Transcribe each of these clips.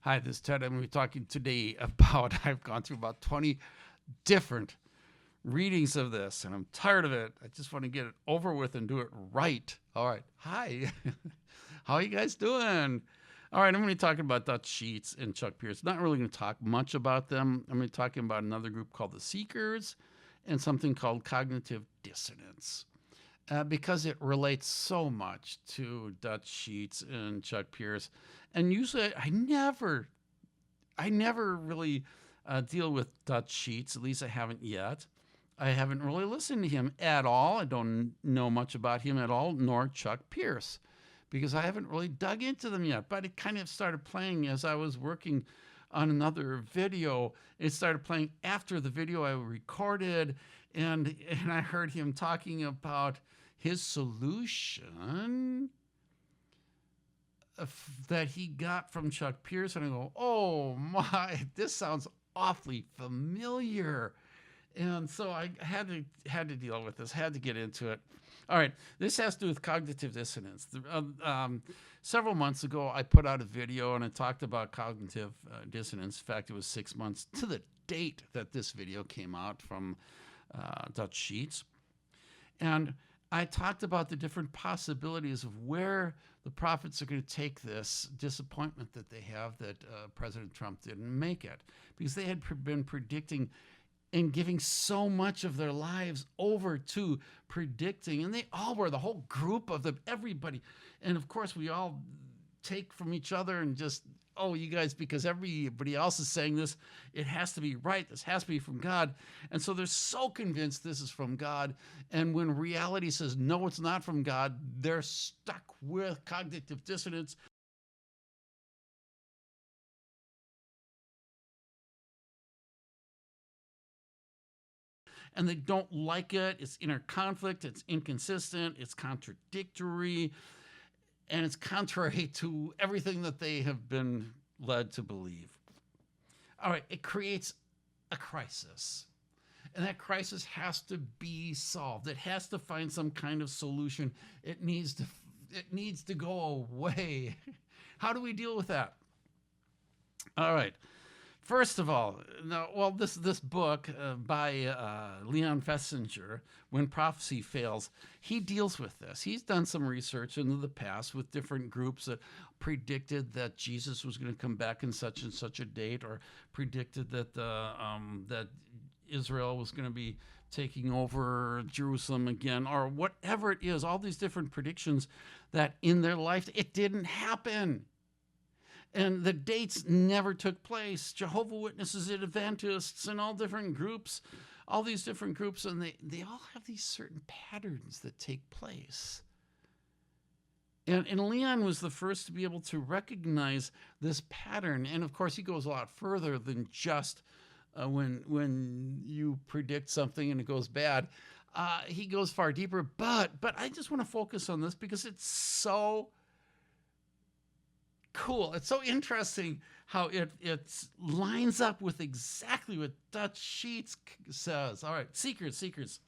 Hi, this is Ted. I'm going to be talking today about, I've gone through about 20 different readings of this, and I'm tired of it. I just want to get it over with and do it right. All right. Hi. How are you guys doing? All right, I'm going to be talking about Dutch Sheets and Chuck Pierce. Not really going to talk much about them. I'm going to be talking about another group called the Seekers and something called cognitive dissonance. Because it relates so much to Dutch Sheets and Chuck Pierce. And usually I never really deal with Dutch Sheets, at least I haven't yet. I haven't really listened to him at all. I don't know much about him at all, nor Chuck Pierce, because I haven't really dug into them yet. But it kind of started playing as I was working on another video. It started playing after the video I recorded, and I heard him talking about his solution that he got from Chuck Pierce, and I go, oh my, this sounds awfully familiar. And so I had to deal with this, had to get into it. All right, this has to do with cognitive dissonance. Several months ago, I put out a video and I talked about cognitive dissonance. In fact, it was 6 months to the date that this video came out from Dutch Sheets. And I talked about the different possibilities of where the prophets are going to take this disappointment that they have that President Trump didn't make it, because they had been predicting and giving so much of their lives over to predicting, and they all were, the whole group of them, everybody. And of course, we all take from each other and just, oh, you guys, because everybody else is saying this, it has to be right. This has to be from God. And so they're so convinced this is from God. And when reality says, no, it's not from God, they're stuck with cognitive dissonance. And they don't like it. It's inner conflict. It's inconsistent. It's contradictory. And it's contrary to everything that they have been led to believe. All right, it creates a crisis. And that crisis has to be solved. It has to find some kind of solution. It needs to go away. How do we deal with that? All right. First of all, this book by Leon Festinger, When Prophecy Fails, he deals with this. He's done some research into the past with different groups that predicted that Jesus was going to come back in such and such a date, or predicted that that Israel was going to be taking over Jerusalem again, or whatever it is. All these different predictions that in their life it didn't happen. And the dates never took place. Jehovah's Witnesses and Adventists and all different groups, all these different groups, and they all have these certain patterns that take place. And Leon was the first to be able to recognize this pattern. And of course, he goes a lot further than just when you predict something and it goes bad. He goes far deeper. But I just want to focus on this because it's so cool. It's so interesting how it lines up with exactly what Dutch Sheets says. All right, seekers.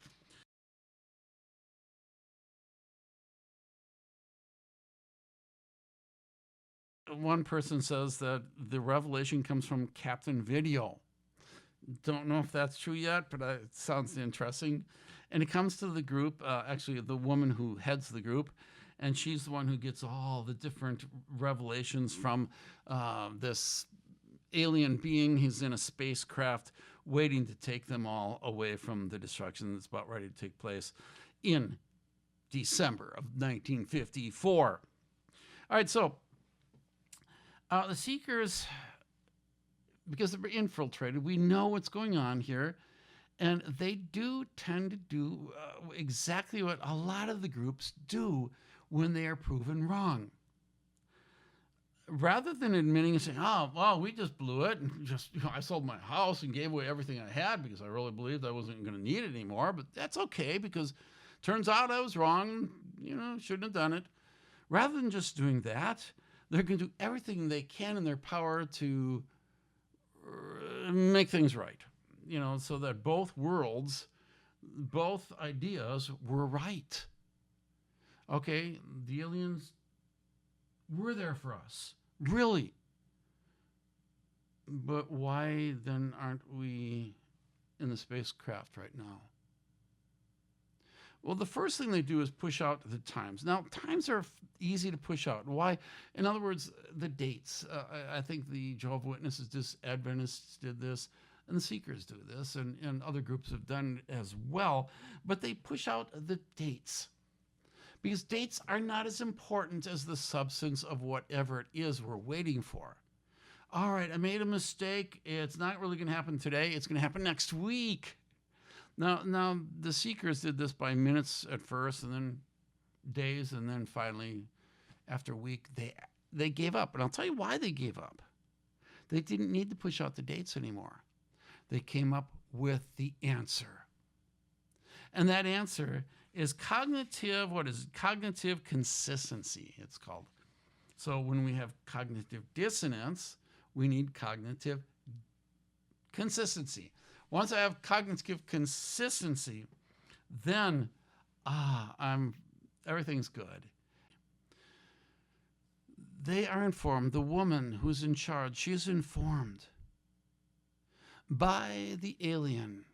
One person says that the revelation comes from Captain Video. Don't know if that's true yet, but it sounds interesting. And it comes to the group, actually the woman who heads the group, and she's the one who gets all the different revelations from this alien being who's in a spacecraft waiting to take them all away from the destruction that's about ready to take place in December of 1954. All right, so the Seekers, because they're infiltrated, we know what's going on here. And they do tend to do exactly what a lot of the groups do when they are proven wrong. Rather than admitting and saying, oh, well, we just blew it, and just, I sold my house and gave away everything I had because I really believed I wasn't going to need it anymore, but that's okay because turns out I was wrong, shouldn't have done it. Rather than just doing that, they're going to do everything they can in their power to make things right, so that both worlds, both ideas were right. Okay, the aliens were there for us. Really. But why then aren't we in the spacecraft right now? Well, the first thing they do is push out the times. Now, times are easy to push out. Why? In other words, the dates. I think the Jehovah's Witnesses, Adventists did this, and the Seekers do this, and other groups have done it as well. But they push out the dates, because dates are not as important as the substance of whatever it is we're waiting for. All right, I made a mistake. It's not really going to happen today. It's going to happen next week. Now, the Seekers did this by minutes at first, and then days, and then finally, after a week, they gave up. And I'll tell you why they gave up. They didn't need to push out the dates anymore. They came up with the answer. And that answer is cognitive, cognitive consistency, it's called. So when we have cognitive dissonance, we need cognitive consistency. Once I have cognitive consistency, then everything's good. They are informed. The woman who's in charge, she is informed by the alien.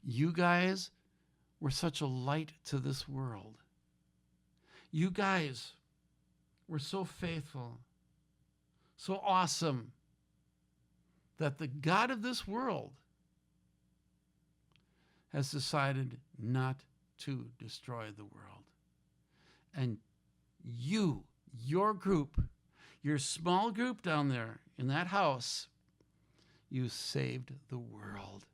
You guys were such a light to this world. You guys were so faithful, so awesome, that the God of this world has decided not to destroy the world. And you, your group, your small group down there in that house, you saved the world.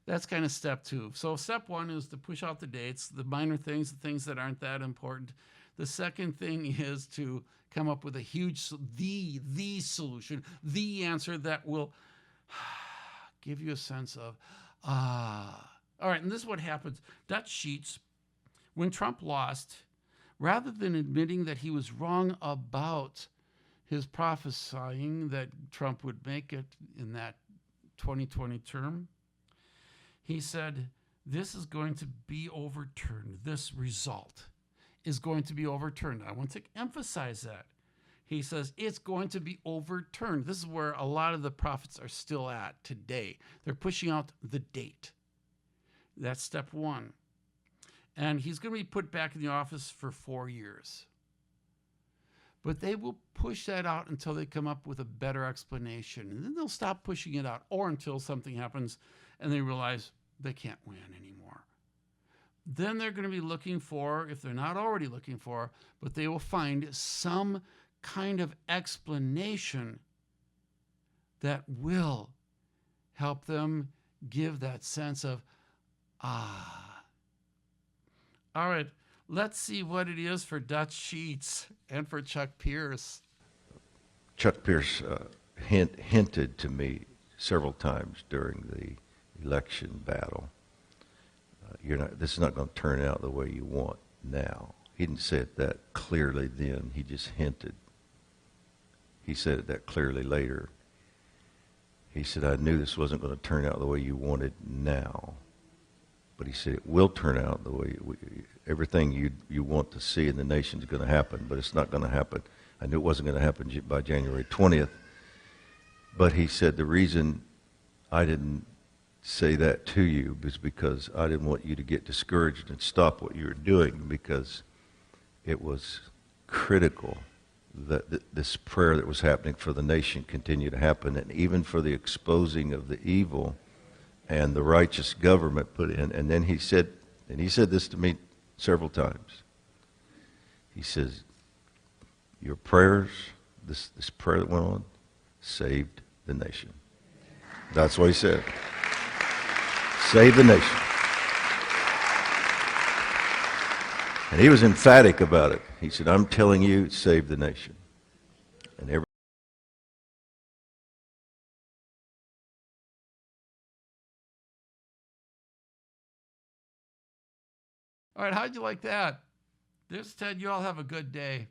That's kind of step two. So step one is to push out the dates, the minor things, the things that aren't that important. The second thing is to come up with a huge, the solution, the answer that will give you a sense of, all right, and this is what happens. Dutch Sheets, when Trump lost, rather than admitting that he was wrong about his prophesying that Trump would make it in that 2020 term, he said, this is going to be overturned. This result is going to be overturned. I want to emphasize that. He says, it's going to be overturned. This is where a lot of the prophets are still at today. They're pushing out the date. That's step one. And he's going to be put back in the office for 4 years. But they will push that out until they come up with a better explanation. And then they'll stop pushing it out, or until something happens and they realize they can't win anymore. Then they're going to be looking for, if they're not already looking for, but they will find some kind of explanation that will help them give that sense of, All right, let's see what it is for Dutch Sheets and for Chuck Pierce. Chuck Pierce hinted to me several times during the election battle, this is not going to turn out the way you want now. He didn't say it that clearly then. He just hinted. He said it that clearly later. He said, I knew this wasn't going to turn out the way you wanted now. But he said, it will turn out the way, everything you want to see in the nation is going to happen, but it's not going to happen. I knew it wasn't going to happen by January 20th. But he said, the reason I didn't say that to you is because I didn't want you to get discouraged and stop what you were doing, because it was critical that this prayer that was happening for the nation continue to happen, and even for the exposing of the evil and the righteous government put in. And then he said this to me several times. He says, your prayers, this prayer that went on, saved the nation. That's what he said. Save the nation. And he was emphatic about it. He said, I'm telling you, save the nation. And All right, how'd you like that? There's Ted. You all have a good day.